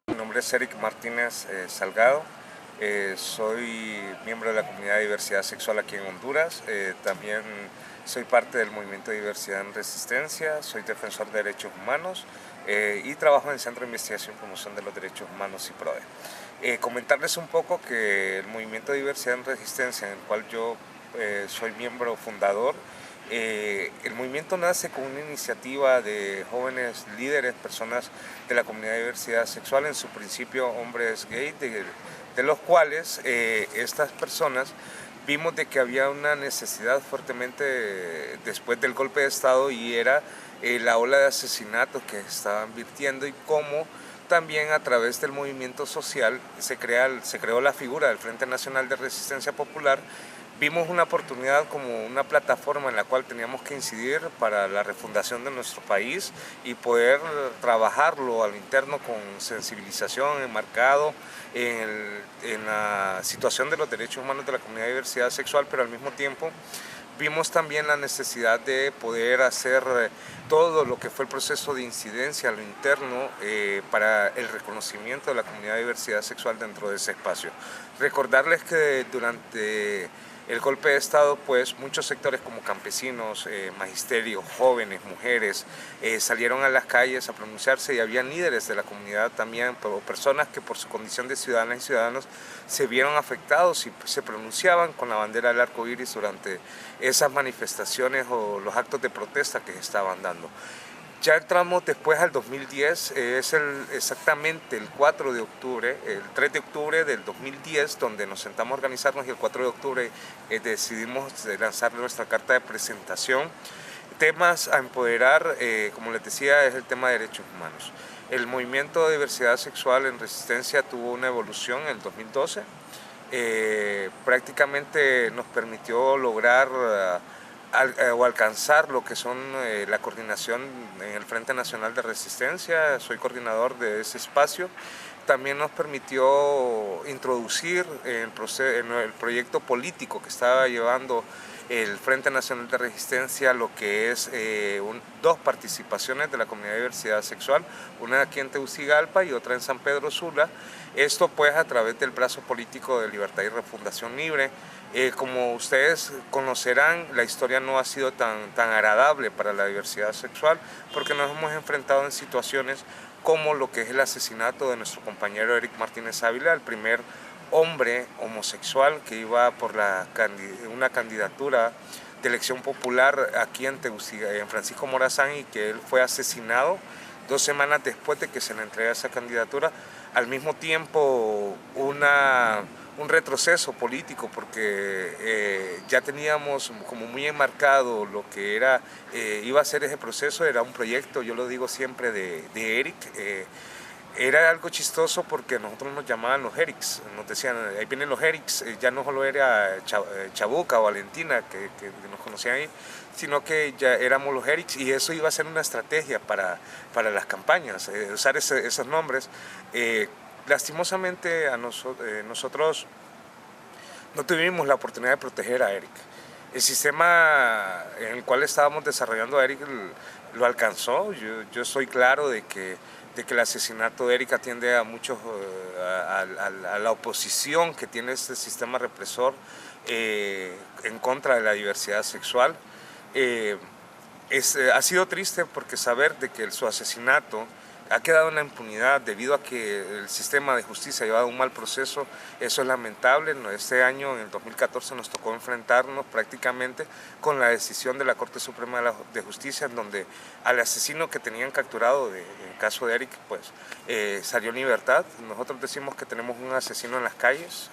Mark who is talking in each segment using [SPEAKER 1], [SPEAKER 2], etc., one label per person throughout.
[SPEAKER 1] Mi nombre es Eric Martínez Salgado. Soy miembro de la comunidad de diversidad sexual aquí en Honduras. También soy parte del movimiento de diversidad en resistencia, soy defensor de derechos humanos y trabajo en el Centro de Investigación y Promoción de los Derechos Humanos y PRODE. Comentarles un poco que el movimiento de diversidad en resistencia, en el cual yo soy miembro fundador, el movimiento nace con una iniciativa de jóvenes líderes, personas de la comunidad de diversidad sexual, en su principio hombres gay, de los cuales estas personas vimos de que había una necesidad fuertemente después del golpe de Estado, y era la ola de asesinatos que estaban virtiendo, y cómo también a través del movimiento social se creó la figura del Frente Nacional de Resistencia Popular. Vimos una oportunidad como una plataforma en la cual teníamos que incidir para la refundación de nuestro país y poder trabajarlo al interno con sensibilización enmarcado en la situación de los derechos humanos de la comunidad de diversidad sexual, pero al mismo tiempo vimos también la necesidad de poder hacer todo lo que fue el proceso de incidencia a lo interno para el reconocimiento de la comunidad de diversidad sexual dentro de ese espacio. Recordarles que durante el golpe de Estado, pues muchos sectores como campesinos, magisterio, jóvenes, mujeres, salieron a las calles a pronunciarse, y había líderes de la comunidad también, o personas que por su condición de ciudadanas y ciudadanos se vieron afectados y se pronunciaban con la bandera del arco iris durante esas manifestaciones o los actos de protesta que estaban dando. Ya entramos después al 2010, es exactamente el 4 de octubre, el 3 de octubre del 2010, donde nos sentamos a organizarnos, y el 4 de octubre decidimos lanzar nuestra carta de presentación. Temas a empoderar, como les decía, es el tema de derechos humanos. El movimiento de diversidad sexual en resistencia tuvo una evolución en el 2012. Prácticamente nos permitió lograr o alcanzar lo que son la coordinación en el Frente Nacional de Resistencia. Soy coordinador de ese espacio. También nos permitió introducir en el proyecto político que estaba llevando el Frente Nacional de Resistencia lo que es dos participaciones de la comunidad de diversidad sexual, una aquí en Tegucigalpa y otra en San Pedro Sula. Esto pues a través del brazo político de Libertad y Refundación Libre. Como ustedes conocerán, la historia no ha sido tan agradable para la diversidad sexual, porque nos hemos enfrentado en situaciones como lo que es el asesinato de nuestro compañero Eric Martínez Ávila, el primer hombre homosexual que iba por una candidatura de elección popular aquí en Francisco Morazán, y que él fue asesinado 2 semanas después de que se le entrega esa candidatura. Al mismo tiempo un retroceso político, porque ya teníamos como muy enmarcado lo que iba a ser ese proceso. Era un proyecto, yo lo digo siempre, de Eric. Era algo chistoso porque nosotros nos llamaban los Erics, nos decían, ahí vienen los Erics, ya no solo era Chabuca o Valentina que nos conocían ahí, sino que ya éramos los Erics, y eso iba a ser una estrategia para las campañas, usar esos nombres. Lastimosamente nosotros no tuvimos la oportunidad de proteger a Eric. El sistema en el cual estábamos desarrollando a Eric lo alcanzó. Yo estoy claro de que el asesinato de Eric atiende a muchos, a la oposición que tiene este sistema represor en contra de la diversidad sexual. Ha sido triste porque saber de que su asesinato ha quedado en la impunidad debido a que el sistema de justicia ha llevado un mal proceso. Eso es lamentable. Este año, en el 2014, nos tocó enfrentarnos prácticamente con la decisión de la Corte Suprema de Justicia, en donde al asesino que tenían capturado, en el caso de Eric, pues salió en libertad. Nosotros decimos que tenemos un asesino en las calles.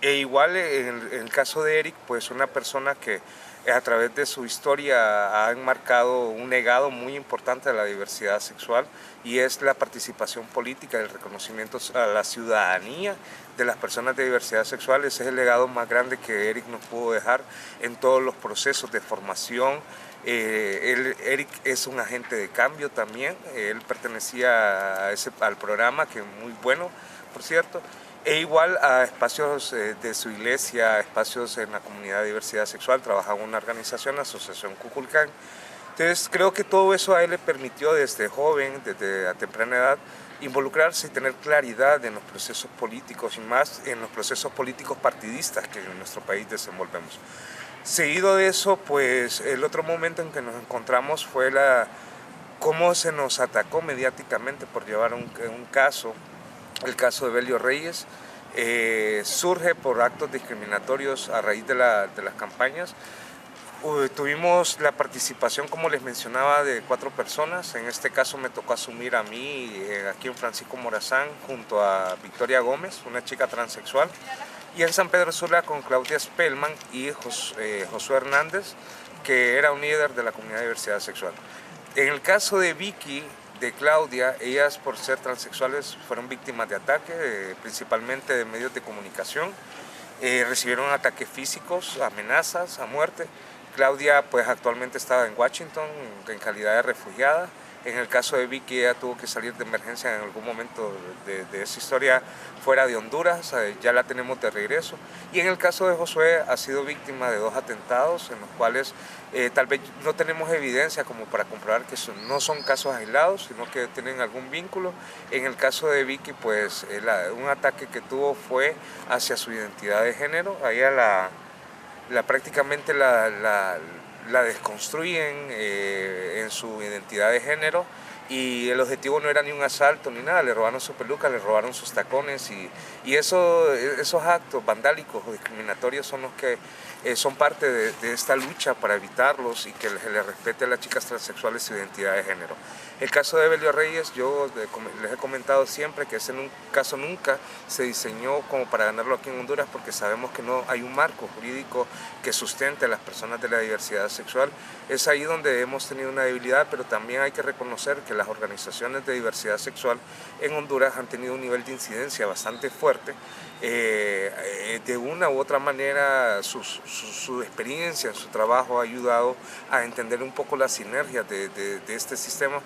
[SPEAKER 1] E igual en el caso de Eric, pues una persona que a través de su historia ha enmarcado un legado muy importante de la diversidad sexual, y es la participación política, el reconocimiento a la ciudadanía de las personas de diversidad sexual. Ese es el legado más grande que Eric nos pudo dejar en todos los procesos de formación. Eric es un agente de cambio también. Él pertenecía al programa, que es muy bueno, por cierto. E igual a espacios de su iglesia, espacios en la comunidad de diversidad sexual, trabajaba en una organización, la Asociación Kukulkan. Entonces creo que todo eso a él le permitió desde joven, desde a temprana edad, involucrarse y tener claridad en los procesos políticos y más en los procesos políticos partidistas que en nuestro país desenvolvemos. Seguido de eso, pues el otro momento en que nos encontramos fue cómo se nos atacó mediáticamente por llevar un caso, el caso de Belio Reyes. Surge por actos discriminatorios a raíz de las campañas. Tuvimos la participación, como les mencionaba, de 4 personas. En este caso me tocó asumir a mí, aquí en Francisco Morazán, junto a Victoria Gómez, una chica transexual, y en San Pedro Sula con Claudia Spellman y Josué Hernández, que era un líder de la comunidad de diversidad sexual. En el caso de Vicky, de Claudia, ellas por ser transexuales fueron víctimas de ataque, principalmente de medios de comunicación. Recibieron ataques físicos, amenazas a muerte. Claudia pues actualmente estaba en Washington en calidad de refugiada. En el caso de Vicky, ella tuvo que salir de emergencia en algún momento de esa historia fuera de Honduras, ya la tenemos de regreso. Y en el caso de Josué, ha sido víctima de 2 atentados en los cuales tal vez no tenemos evidencia como para comprobar que no son casos aislados, sino que tienen algún vínculo. En el caso de Vicky, pues un ataque que tuvo fue hacia su identidad de género. A ella prácticamente la desconstruyen en su identidad de género, y el objetivo no era ni un asalto ni nada. Le robaron su peluca, le robaron sus tacones, y esos actos vandálicos o discriminatorios son los que son parte de esta lucha para evitarlos y que se les respete a las chicas transexuales su identidad de género. El caso de Belio Reyes, yo les he comentado siempre que ese caso nunca se diseñó como para ganarlo aquí en Honduras, porque sabemos que no hay un marco jurídico que sustente a las personas de la diversidad sexual. Es ahí donde hemos tenido una debilidad, pero también hay que reconocer que las organizaciones de diversidad sexual en Honduras han tenido un nivel de incidencia bastante fuerte. De una u otra manera su experiencia, su trabajo ha ayudado a entender un poco las sinergias de este sistema.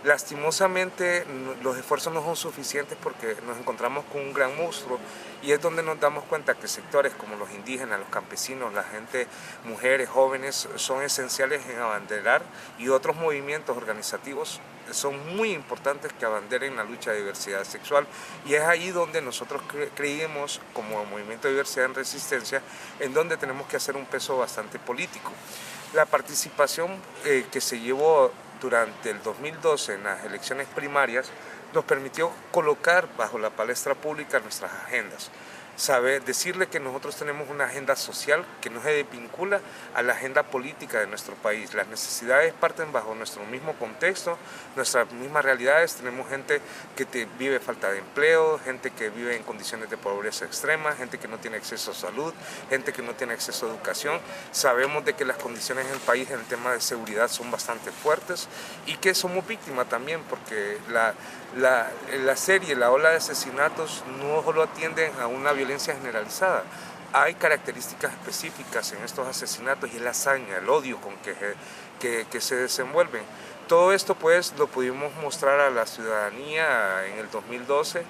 [SPEAKER 1] Lastimosamente los esfuerzos no son suficientes porque nos encontramos con un gran monstruo, y es donde nos damos cuenta que sectores como los indígenas, los campesinos, la gente, mujeres, jóvenes, son esenciales en abanderar, y otros movimientos organizativos son muy importantes que abanderen la lucha de diversidad sexual, y es ahí donde nosotros creímos como Movimiento de Diversidad en Resistencia, en donde tenemos que hacer un peso bastante político. La participación que se llevó durante el 2012 en las elecciones primarias nos permitió colocar bajo la palestra pública nuestras agendas. Decirle que nosotros tenemos una agenda social que no se vincula a la agenda política de nuestro país. Las necesidades parten bajo nuestro mismo contexto, nuestras mismas realidades. Tenemos gente que vive falta de empleo, gente que vive en condiciones de pobreza extrema, gente que no tiene acceso a salud, gente que no tiene acceso a educación. Sabemos de que las condiciones en el país en el tema de seguridad son bastante fuertes, y que somos víctimas también, porque la ola de asesinatos no solo atienden a una violencia generalizada. Hay características específicas en estos asesinatos, y es la hazaña, el odio con que se desenvuelven. Todo esto pues lo pudimos mostrar a la ciudadanía en el 2012.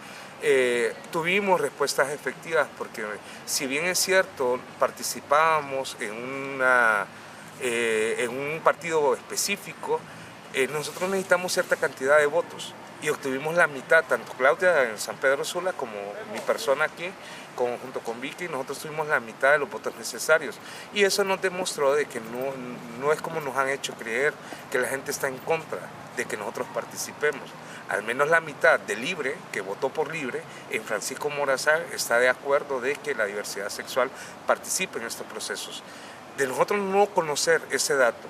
[SPEAKER 1] Tuvimos respuestas efectivas, porque si bien es cierto participábamos en un partido específico, nosotros necesitamos cierta cantidad de votos, y obtuvimos la mitad, tanto Claudia en San Pedro Sula como mi persona aquí, junto con Vicky. Nosotros tuvimos la mitad de los votos necesarios, y eso nos demostró de que no es como nos han hecho creer, que la gente está en contra de que nosotros participemos. Al menos la mitad de Libre, que votó por Libre, en Francisco Morazán, está de acuerdo de que la diversidad sexual participe en estos procesos. De nosotros no conocer ese dato,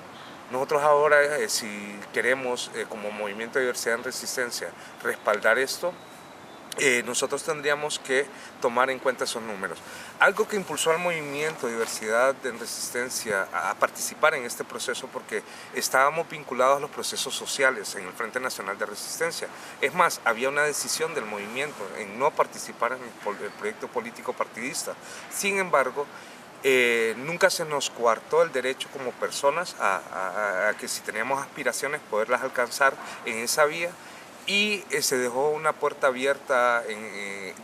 [SPEAKER 1] nosotros ahora, si queremos, como Movimiento de Diversidad en Resistencia, respaldar esto, nosotros tendríamos que tomar en cuenta esos números. Algo que impulsó al Movimiento de Diversidad en Resistencia a participar en este proceso, porque estábamos vinculados a los procesos sociales en el Frente Nacional de Resistencia. Es más, había una decisión del movimiento en no participar en el proyecto político partidista. Sin embargo, nunca se nos coartó el derecho como personas a que si teníamos aspiraciones poderlas alcanzar en esa vía, y se dejó una puerta abierta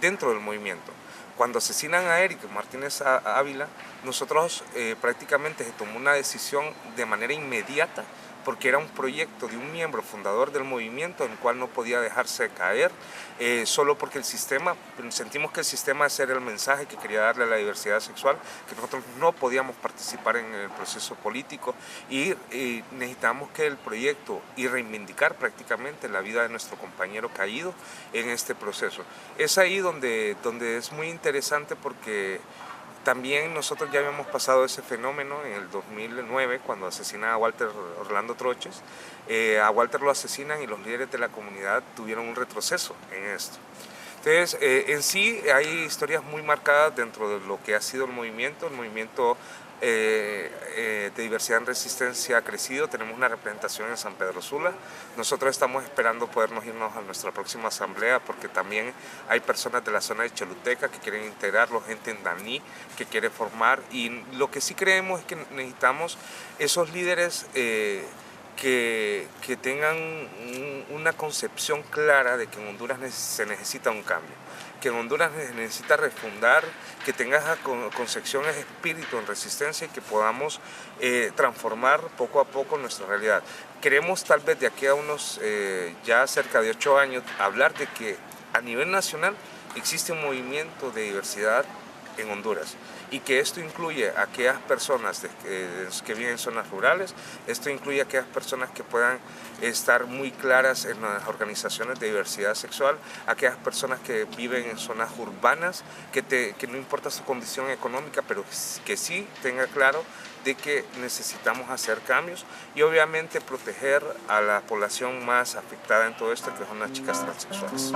[SPEAKER 1] dentro del movimiento. Cuando asesinan a Eric Martínez Ávila, nosotros prácticamente se tomó una decisión de manera inmediata, porque era un proyecto de un miembro fundador del movimiento en el cual no podía dejarse caer, solo porque sentimos que el sistema ese era el mensaje que quería darle a la diversidad sexual, que nosotros no podíamos participar en el proceso político y necesitamos que el proyecto y reivindicar prácticamente la vida de nuestro compañero caído en este proceso. Es ahí donde es muy interesante, porque también nosotros ya habíamos pasado ese fenómeno en el 2009 cuando asesinan a Walter Orlando Troches. A Walter lo asesinan y los líderes de la comunidad tuvieron un retroceso en esto. Entonces, en sí hay historias muy marcadas dentro de lo que ha sido el movimiento. El movimiento de diversidad en resistencia ha crecido. Tenemos una representación en San Pedro Sula. Nosotros estamos esperando podernos irnos a nuestra próxima asamblea, porque también hay personas de la zona de Choluteca que quieren integrarlo, gente en Daní que quiere formar, y lo que sí creemos es que necesitamos esos líderes que tengan una concepción clara de que en Honduras se necesita un cambio, que en Honduras se necesita refundar, que tenga esa concepción, ese espíritu en resistencia, y que podamos transformar poco a poco nuestra realidad. Queremos tal vez de aquí a unos ya cerca de 8 años hablar de que a nivel nacional existe un movimiento de diversidad en Honduras, y que esto incluye a aquellas personas que viven en zonas rurales, esto incluye a aquellas personas que puedan estar muy claras en las organizaciones de diversidad sexual, aquellas personas que viven en zonas urbanas, que no importa su condición económica, pero que sí tenga claro de que necesitamos hacer cambios, y obviamente proteger a la población más afectada en todo esto, que son las chicas transexuales.